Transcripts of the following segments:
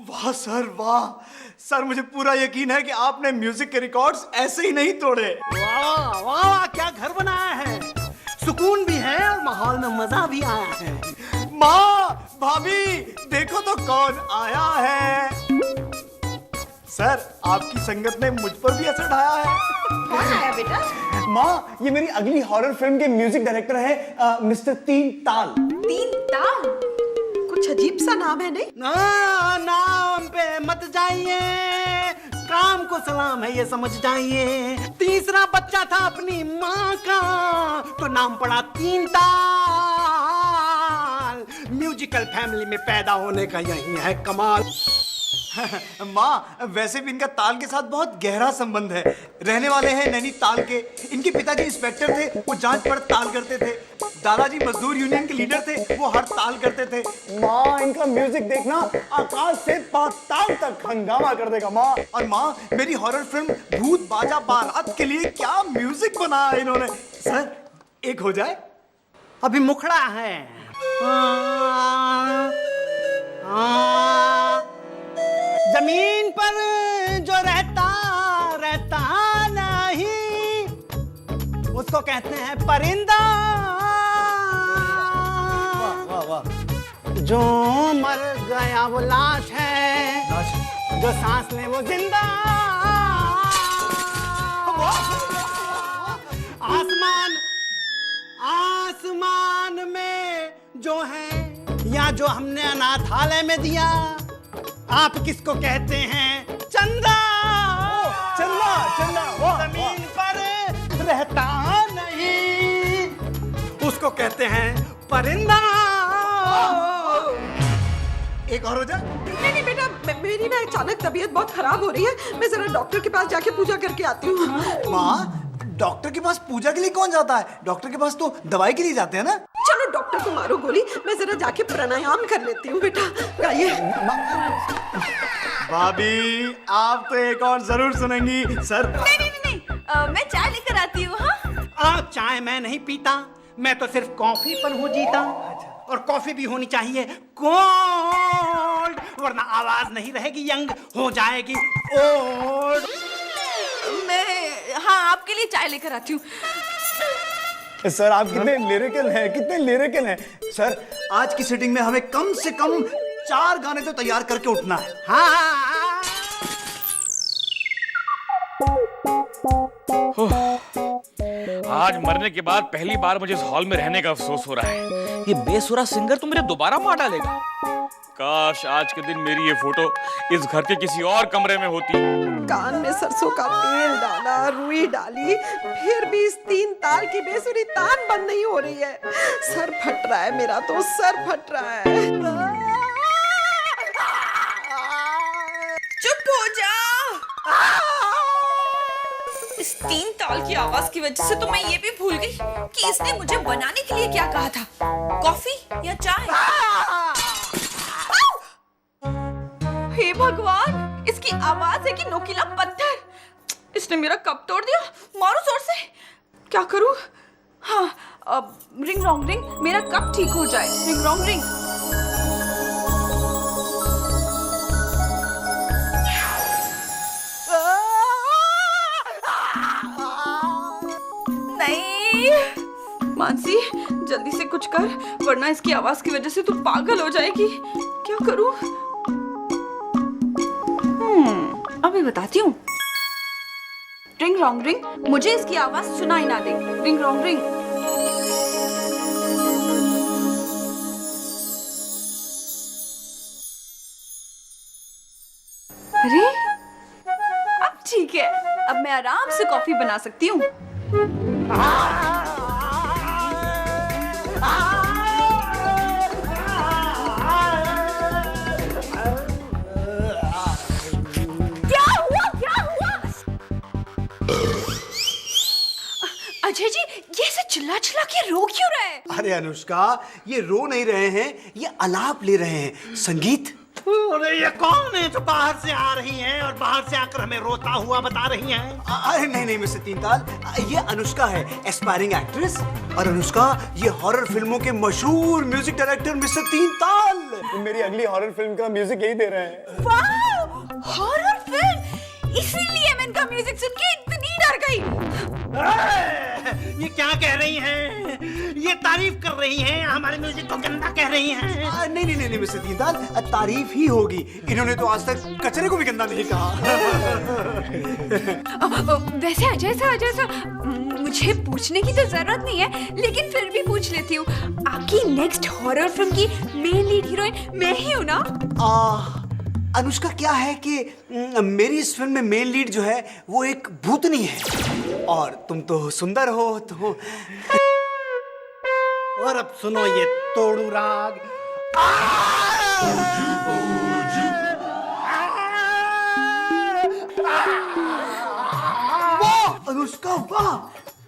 वाह सर वाह सर, मुझे पूरा यकीन है कि आपने म्यूजिक के रिकॉर्ड्स ऐसे ही नहीं तोड़े। वाह वाह, क्या घर बनाया है, सुकून भी है और माहौल में मजा भी आया है। माँ भाभी देखो तो कौन आया है। सर आपकी संगत ने मुझ पर भी असर ढाया है। कौन आया बेटा? माँ ये मेरी अगली हॉरर फिल्म के म्यूजिक डायरेक्टर है मिस्टर तीन ताल। तीन ताल? कुछ अजीब सा नाम है नहीं? नाम पे मत जाइए, काम को सलाम है ये समझ जाइए। तीसरा बच्चा था अपनी माँ का तो नाम पड़ा तीन ताल। म्यूजिकल फैमिली में पैदा होने का यही है कमाल। माँ वैसे भी इनका ताल के साथ बहुत गहरा संबंध है। रहने वाले हैं नैनीताल के। इनके पिताजी इंस्पेक्टर थे, वो जांच पड़ताल करते थे। दादाजी मजदूर यूनियन के लीडर थे, वो हड़ताल करते थे। माँ इनका म्यूजिक देखना आकाश से पाताल तक हंगामा कर देगा माँ। और माँ मेरी हॉरर फिल्म भूत बाजा बारात के लिए क्या म्यूजिक बनाया इन्होंने। सर एक हो जाए। अभी मुखड़ा है। जमीन पर जो रहता नहीं उसको कहते हैं परिंदा। वाह वाह। जो मर गया वो लाश है, जो सांस ले वो जिंदा। आसमान में जो है या जो हमने अनाथालय में दिया, आप किसको कहते हैं? चंदा। चंदा चंदा। जमीन पर रहता नहीं उसको कहते हैं परिंदा। एक और हो जाए। नहीं बेटा, मेरी ना अचानक तबीयत बहुत खराब हो रही है। मैं जरा डॉक्टर के पास जाके पूजा करके आती हूँ। माँ डॉक्टर के पास पूजा के लिए कौन जाता है? डॉक्टर के पास तो दवाई के लिए जाते हैं ना। चलो डॉक्टर को मारो गोली, मैं जरा जाके प्राणायाम कर लेती हूँ। बेटा गाइए। भाभी आप तो एक और जरूर सुनेंगी। सर नहीं, मैं चाय लेकर आती हूँ। हाँ चाय मैं नहीं पीता, मैं तो सिर्फ कॉफी पर हूँ जीता। और कॉफी भी होनी चाहिए कोल्ड, वरना आवाज नहीं रहेगी यंग, हो जाएगी ओल्ड। हाँ आपके लिए चाय लेकर आती हूँ। सर आप कितने लिरिकल हैं, कितने लिरिकल हैं। सर आज की सिटिंग में हमें कम से कम 4 गाने तो तैयार करके उठना है। हाँ। आज मरने के बाद पहली बार मुझे इस हॉल में रहने का अफसोस हो रहा है। ये बेसुरा सिंगर तो मेरे दोबारा मार डालेगा। काश आज के दिन मेरी ये फोटो इस घर के किसी और कमरे में होती। कान में सरसों का तेल डाला, रुई डाली, फिर भी इस तीन ताल की बेसुरी तान बंद नहीं हो रही है। सर फट रहा है मेरा, तो सर फट रहा है। चुप हो जा। इस तीन ताल की आवाज की वजह से तो मैं ये भी भूल गई कि इसने मुझे बनाने के लिए क्या कहा था, कॉफी या चाय। हे भगवान, इसकी आवाज है कि नोकीला पत्थर। इसने मेरा कप तोड़ दिया। मारो जोर से। क्या करूं? हाँ अब रिंग रॉन्ग रिंग, मेरा कप ठीक हो जाए। Ring wrong ring. नहीं मानसी, जल्दी से कुछ कर, वरना इसकी आवाज की वजह से तू पागल हो जाएगी। क्या करूं? अभी बताती हूँ। रिंग रॉन्ग रिंग, मुझे इसकी आवाज सुनाई ना दे। Ring wrong ring. अरे अब ठीक है, अब मैं आराम से कॉफी बना सकती हूँ। अजय जी, ये ऐसे चिल्ला चिल्ला के रो क्यों रहे हैं? अरे अनुष्का, ये रो नहीं रहे हैं, ये आलाप ले रहे हैं, संगीत। अरे ये कौन है जो बाहर से आ रही हैं और बाहर से आकर हमें रोता हुआ बता रही हैं? अरे नहीं नहीं मिस्टर तीनताल, ये अनुष्का है, एस्पायरिंग एक्ट्रेस। और अनुष्का, ये हॉरर फिल्मों के मशहूर म्यूजिक डायरेक्टर मिस्टर तीनताल मेरी अगली हॉरर फिल्म का म्यूजिक यही दे रहे हैं। वाह, हॉरर फिल्म! इसीलिए मैं इनका म्यूजिक सुन के इतनी डर गई। ये क्या कह रही हैं? ये तारीफ कर रही हैं, हमारे म्यूजिक को गंदा कह रही हैं। नहीं नहीं नहीं मिस्टर तीनताल, तारीफ ही होगी। इन्होंने तो आज तक कचरे को भी गंदा नहीं कहा। वैसे अजय सर, मुझे पूछने की तो जरूरत नहीं है, लेकिन फिर भी पूछ लेती हूँ, आपकी नेक्स्ट हॉरर फिल्म की मेन लीड हीरोइन मैं ही हूँ ना? अनुष्का, क्या है कि मेरी इस फिल्म में मेन लीड जो है वो एक भूतनी है, और तुम तो सुंदर हो तो। और अब सुनो ये तोड़ू राग। वाह अनुष्का, वाह,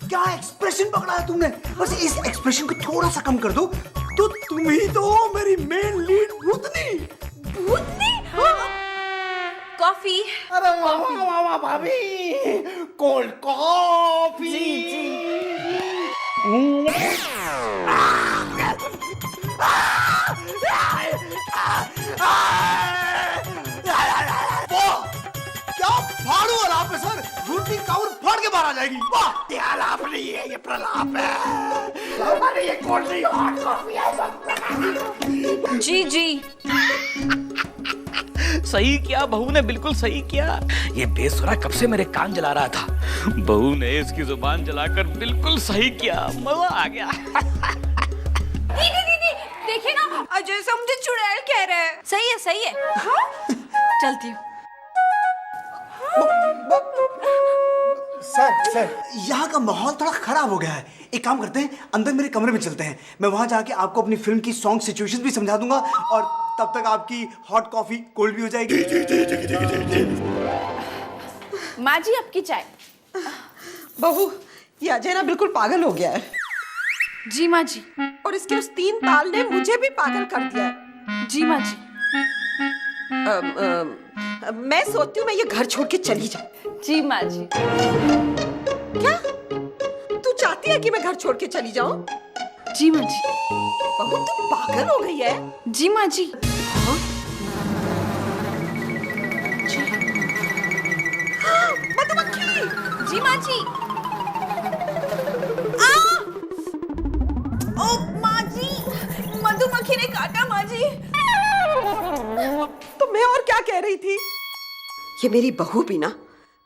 क्या एक्सप्रेशन पकड़ा है तुमने। बस इस एक्सप्रेशन को थोड़ा सा कम कर दो तो तुम ही तो हो मेरी मेन लीड भूतनी। भूतनी? कॉफी। अरे वाह वाह वाह भाभी, कोल्ड कॉफी। क्या फाड़ू आलाप है सर, भूतनी काउर फाड़ के बाहर आ जाएगी। वाह, ये आलाप नहीं है, ये प्रलाप है। अरे ये कोल्ड ड्रिंक हॉट कॉफी है। जी सही किया बहू ने, बिल्कुल सही किया। ये बेसुरा कब से मेरे कान जला रहा था, बहू ने इसकी जुबान जलाकर बिल्कुल सही किया, मजा आ गया। दीदी, देखिए ना, अजय सर मुझे चुड़ैल कह रहे हैं। सही है। हाँ? चलती हूँ। सर, यहाँ का माहौल थोड़ा खराब हो गया है। एक काम करते हैं, अंदर मेरे कमरे में चलते हैं। मैं वहां जाके आपको अपनी फिल्म की सॉन्ग सिचुएशन भी समझा दूंगा, और तब तक आपकी हॉट कॉफी कोल्ड भी हो जाएगी। माँ जी, आपकी चाय। बहू, ये अजय ना बिल्कुल पागल हो गया है, जी माँ जी। और इसके उस 3 ताल ने मुझे भी पागल कर दिया है। जी माँ जी। मैं सोचती हूँ मैं ये घर छोड़ के चली जाऊं। जी माँ जी। क्या तू चाहती है कि मैं घर छोड़ के चली जाऊं? जी माँ जी। बहू, तू पागल हो गई है? जी माँ जी। मधुमक्खी! जी माँ जी। ओ माँ जी, मधुमक्खी ने काटा माँ जी। तो मैं और क्या कह रही थी? ये मेरी बहू भी ना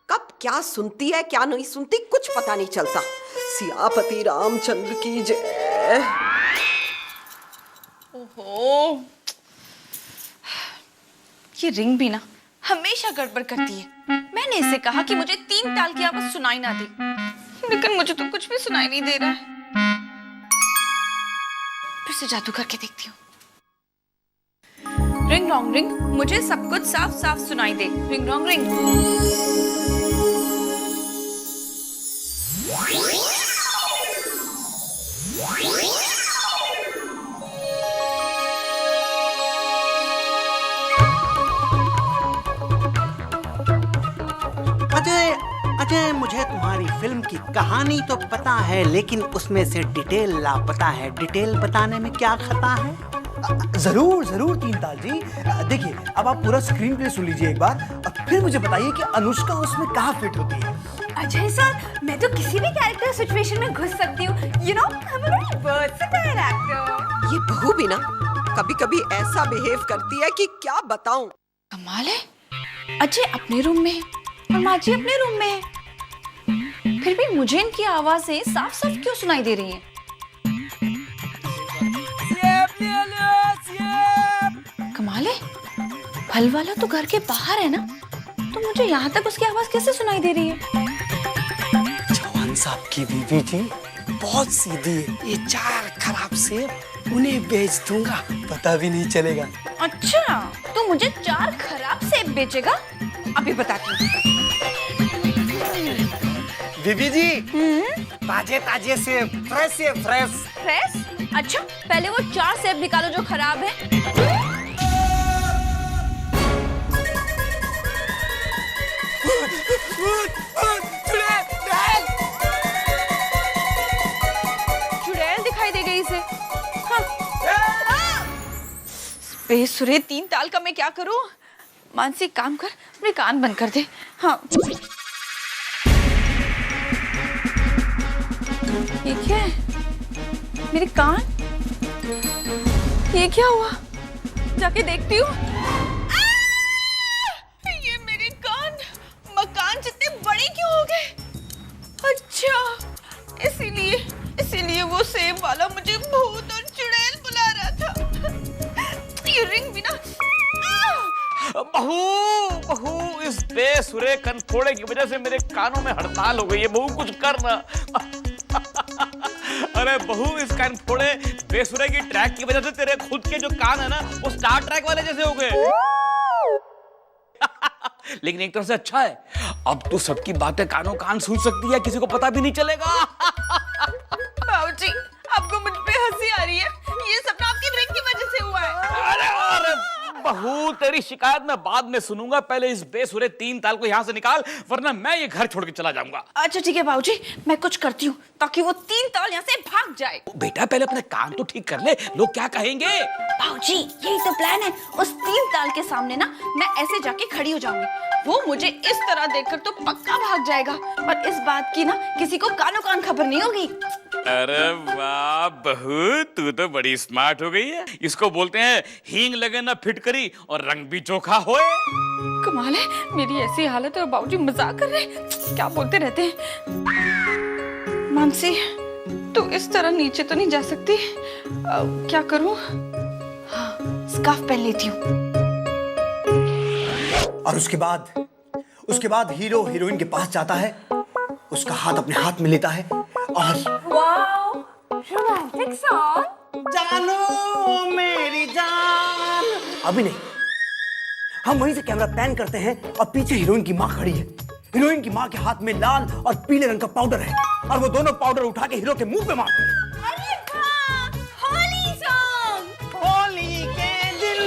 कब क्या सुनती है क्या नहीं सुनती कुछ पता नहीं चलता। सियापति रामचंद्र की जय। ओहो, ये रिंग भी ना हमेशा गड़बड़ करती है। मैंने इसे कहा कि मुझे 3 ताल की आवाज सुनाई ना दे, लेकिन मुझे तो कुछ भी सुनाई नहीं दे रहा है। फिर से जादू करके देखती हूँ। रिंग रॉन्ग रिंग, मुझे सब कुछ साफ साफ सुनाई दे। Ring wrong ring. अजय, मुझे तुम्हारी फिल्म की कहानी तो पता है, लेकिन उसमें से डिटेल लापता है। डिटेल बताने में क्या खता है? जरूर जरूर तीनताल जी, देखिए अब आप पूरा स्क्रीन प्ले सुन लीजिए एक बार, और फिर मुझे बताइए कि अनुष्का उसमें कहाँ फिट होती है। अजय सर, मैं तो किसी भी कैरेक्टर सिचुएशन में घुस सकती हूँ। You know, I'm a very versatile actor. ये बहू भी ना कभी कभी ऐसा बिहेव करती है कि क्या बताऊं। कमाल है, अजय अपने रूम में है और माँ जी अपने रूम में है, फिर भी मुझे इनकी आवाजें साफ साफ क्यों सुनाई दे रही हैं? कमाल है, फल वाला तो घर के बाहर है ना, तो मुझे यहाँ तक उसकी आवाज कैसे सुनाई दे रही है? जवान साहब की बीवी जी बहुत सीधी है, ये 4 खराब सेब उन्हें बेच दूंगा, पता भी नहीं चलेगा। अच्छा, तो मुझे 4 खराब सेब बेचेगा? अभी बताती हूँ। बीबी जी, ताजे ताजे सेब, फ्रेश सेब, फ्रेश। फ्रेश? अच्छा पहले वो 4 सेब निकालो जो खराब है। चुड़ैल दिखाई दे गई इसे। हाँ। बेसुरे 3 ताल का मैं क्या करूं? मानसी काम कर, अपने कान बंद कर दे। हाँ ये क्या है? मेरे कान? ये क्या हुआ? जाके देखती हूँ। ये मेरे कान मकान जितने बड़े क्यों हो गए? अच्छा इसीलिए वो सेब वाला मुझे भूत और चुड़ैल बुला रहा था। ये रिंग भी ना। बहू इस बेसुरे कनफोड़े की वजह से मेरे कानों में हड़ताल हो गई है। बहू कुछ करना। अरे बहू इस कनफोड़े बेसुरे की ट्रैक की वजह से तेरे खुद के जो कान है ना वो स्टार ट्रैक वाले जैसे हो गए। लेकिन एक तरह से अच्छा है, अब तो सबकी बातें कानों कान सुन सकती है, किसी को पता भी नहीं चलेगा। बाबूजी आपको मुझ पे हंसी आ रही है? ये सब आपकी रिंग की वजह से हुआ है। अरे बहू तेरी शिकायत मैं बाद में सुनूंगा, पहले इस बेसुरे 3 ताल को यहाँ से निकाल, वरना मैं ये घर छोड़ के चला जाऊंगा। अच्छा ठीक है बाबूजी, मैं कुछ करती हूँ ताकि वो 3 ताल यहाँ से भाग जाए। बेटा पहले अपने कान तो ठीक कर ले, लोग क्या कहेंगे। बाबूजी यही तो प्लान है। उस 3 ताल के सामने ना मैं ऐसे जाके खड़ी हो जाऊंगी, वो मुझे इस तरह देखकर तो पक्का भाग जाएगा, पर इस बात की ना किसी को कानों कान खबर नहीं होगी। अरे वाह बहू तू तो बड़ी स्मार्ट हो गई है। इसको बोलते हैं हींग लगे ना फिटकरी और रंग भी चोखा होए। कमाल है, मेरी ऐसी हालत है और बाबूजी मजाक कर रहे हैं, क्या बोलते रहते हैं। मानसी तू इस तरह नीचे तो नहीं जा सकती, क्या करूं? हाँ स्कार्फ पहन लेती हूँ। और उसके बाद हीरो हीरोइन के पास जाता है, उसका हाथ अपने हाथ में लेता है और वाओ रोमांटिक सॉन्ग। जानो मेरी जान। अभी नहीं, हम वहीं से कैमरा पैन करते हैं और पीछे हीरोइन की माँ खड़ी है। हीरोइन की माँ के हाथ में लाल और पीले रंग का पाउडर है और वो दोनों पाउडर उठा के हीरो के मुंह पे मारती है। अरे वाह होली सॉन्ग। होली के दिल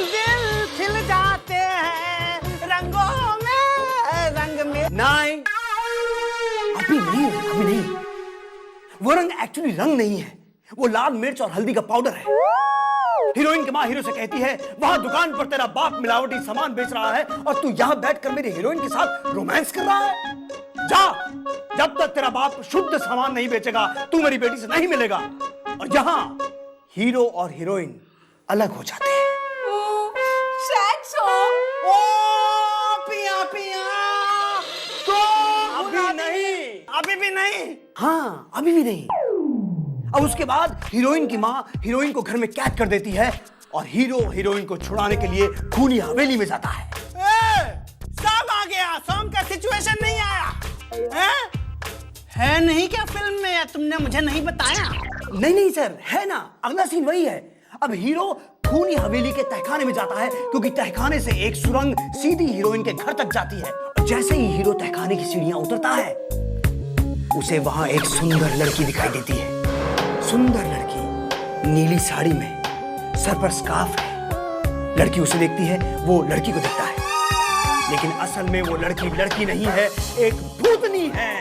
खिल जाते हैं रंगों में रंग में। नहीं अभी नहीं, वो रंग एक्चुअली रंग नहीं है, वो लाल मिर्च और हल्दी का पाउडर है। हीरोइन की माँ हीरो से कहती है वहां दुकान पर तेरा बाप मिलावटी सामान बेच रहा है और तू यहाँ बैठकर मेरी हीरोइन के साथ रोमांस कर रहा है। जा, जब तक तेरा बाप शुद्ध सामान नहीं बेचेगा तू मेरी बेटी से नहीं मिलेगा। और यहाँ हीरो और हीरोइन अलग हो जाते हैं। Sad song. ओ पिया पिया तो अभी भी नहीं। हाँ अभी भी नहीं। अब उसके बाद हीरोइन की माँ हीरोइन को घर में कैद कर देती है और हीरो हीरोइन को छुड़ाने के लिए खूनी हवेली में जाता है। सब आ गया, सॉन्ग का सिचुएशन नहीं आया है नहीं क्या फिल्म में? या तुमने मुझे नहीं बताया? नहीं सर, है ना, अगला सीन वही है। अब हीरो खूनी हवेली के तहखाने में जाता है क्योंकि तहखाने से एक सुरंग सीधी हीरोइन के घर तक जाती है। और जैसे ही हीरो तहखाने की सीढ़ियां उतरता है उसे वहां एक सुंदर लड़की दिखाई देती है। सुंदर लड़की नीली साड़ी में, सर पर स्कार्फ है। लड़की उसे देखती है, वो लड़की को देखता है, लेकिन असल में वो लड़की नहीं है, एक भूतनी है।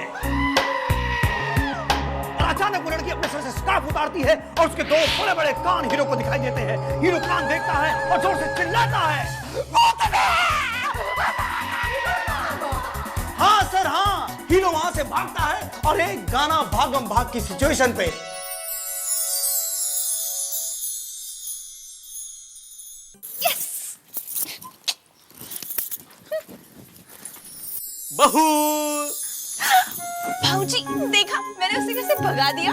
और अचानक वो लड़की अपने सर से स्कार्फ उतारती है और उसके 2 बड़े-बड़े कान हीरो को दिखाई देते हैं। हीरो कान देखता है और जोर से चिल्लाता है, हाँ सर हाँ। हीरो वहां से भागता है और एक गाना भागम भाग की सिचुएशन पे। बहू भाऊजी देखा, मैंने उसे कैसे भगा दिया।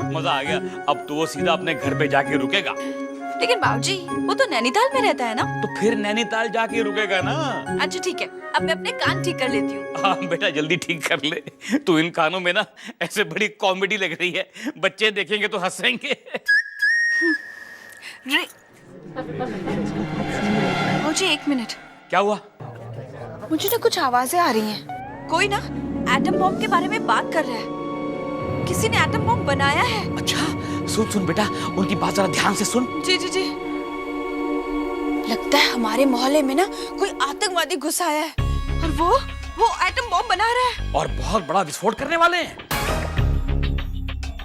मजा आ गया। अब तो वो सीधा अपने घर पे जाके रुकेगा। लेकिन बाबूजी वो तो नैनीताल में रहता है ना। तो फिर नैनीताल जाके रुकेगा ना। अच्छा ठीक है, अब मैं अपने कान ठीक कर लेती हूँ। हाँ बेटा जल्दी ठीक कर ले, तू इन कानों में ना ऐसे बड़ी कॉमेडी लग रही है, बच्चे देखेंगे तो हंसेंगे। बाबूजी 1 मिनट। क्या हुआ? मुझे ना कुछ आवाजें आ रही हैं। कोई ना एटम बॉम्ब के बारे में बात कर रहा है। किसी ने एटम बॉम्ब बनाया है। अच्छा सुन सुन बेटा, उनकी बात जरा ध्यान से सुन। जी जी जी। लगता है हमारे मोहल्ले में ना कोई आतंकवादी घुस आया है और वो एटम बॉम्ब बना रहा है और बहुत बड़ा विस्फोट करने वाले हैं।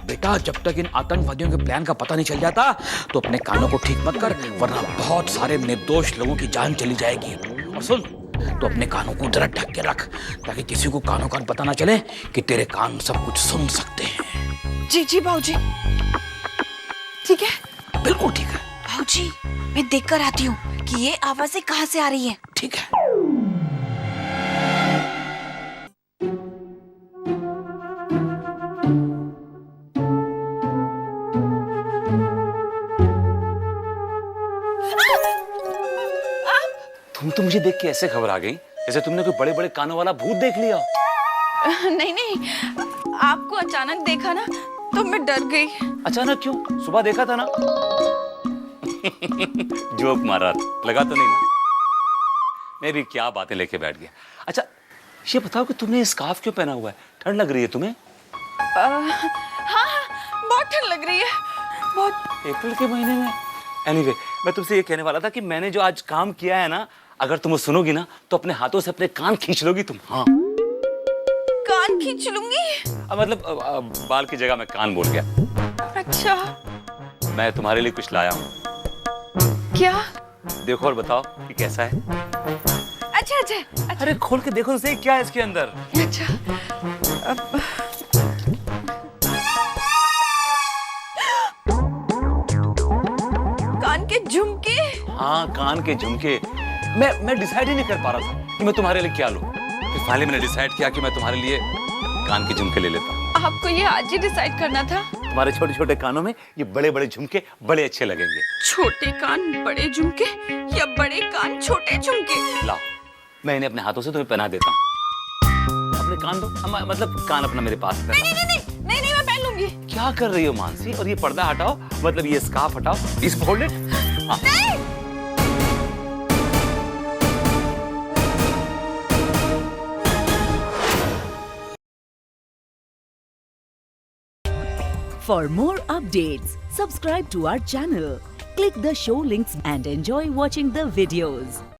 बेटा जब तक इन आतंकवादियों के प्लान का पता नहीं चल जाता तो अपने कानों को ठीक मत कर, वरना बहुत सारे निर्दोष लोगों की जान चली जाएगी। और सुन, तो अपने कानों को जरा ढक के रख ताकि किसी को कानों कान पता ना चले कि तेरे कान सब कुछ सुन सकते हैं। जी जी बाबूजी। ठीक है, बिल्कुल ठीक है। बाबूजी मैं देख कर आती हूँ कि ये आवाजें कहाँ से आ रही हैं। ठीक है। तुम तो मुझे देख के ऐसे घबरा गई जैसे तुमने कोई बड़े बड़े कानों वाला भूत देख लिया। नहीं नहीं, आपको अचानक देखा ना तो मैं डर गई। अचानक क्यों? सुबह देखा था ना। जोक मारा, लगा तो नहीं ना? मैं भी क्या बातें लेके बैठ गया। अच्छा ये बताओ कि तुमने स्कार्फ क्यों पहना हुआ है? ठंड लग रही है तुम्हें? हाँ बहुत ठंड लग रही है, बहुत। अप्रैल के महीने में? एनीवे, मैं तुमसे ये कहने वाला था कि मैंने जो आज काम किया है ना, अगर तुम वो सुनोगी ना तो अपने हाथों से अपने कान खींच लोगी तुम। हाँ कान खींच लूंगी? मतलब बाल की जगह मैं कान बोल गया। अच्छा। मैं तुम्हारे लिए कुछ लाया हूँ। क्या? देखो और बताओ कि कैसा है। अच्छा अच्छा अच्छा। अरे खोल के देखो तो सही, क्या है इसके अंदर। अच्छा कान के झुमके। हाँ कान के झुमके। मैं डिसाइड ही नहीं कर पा रहा था कि मैं तुम्हारे लिए क्या लूं। फिर फाइनली मैंने डिसाइड किया कि मैं तुम्हारे लिए कान के झुमके ले लेता हूँ। आपको ये आज ही डिसाइड करना था? तुम्हारे छोटे छोटे कानों में ये बड़े बड़े झुमके बड़े अच्छे लगेंगे। छोटे कान बड़े झुमके या बड़े कान छोटे झुमके? लाओ, मैं इन्हें अपने हाथों से तुम्हें पहना देता हूँ। अपने कान दो, मतलब कान अपना मेरे पास नहीं नहीं नहीं नहीं नहीं, मैं पहन लूंगी। क्या कर रही हो मानसी? और ये पर्दा हटाओ, मतलब ये स्कार्फ हटाओ, इस fold it. For more updates, subscribe to our channel, click the show links and enjoy watching the videos.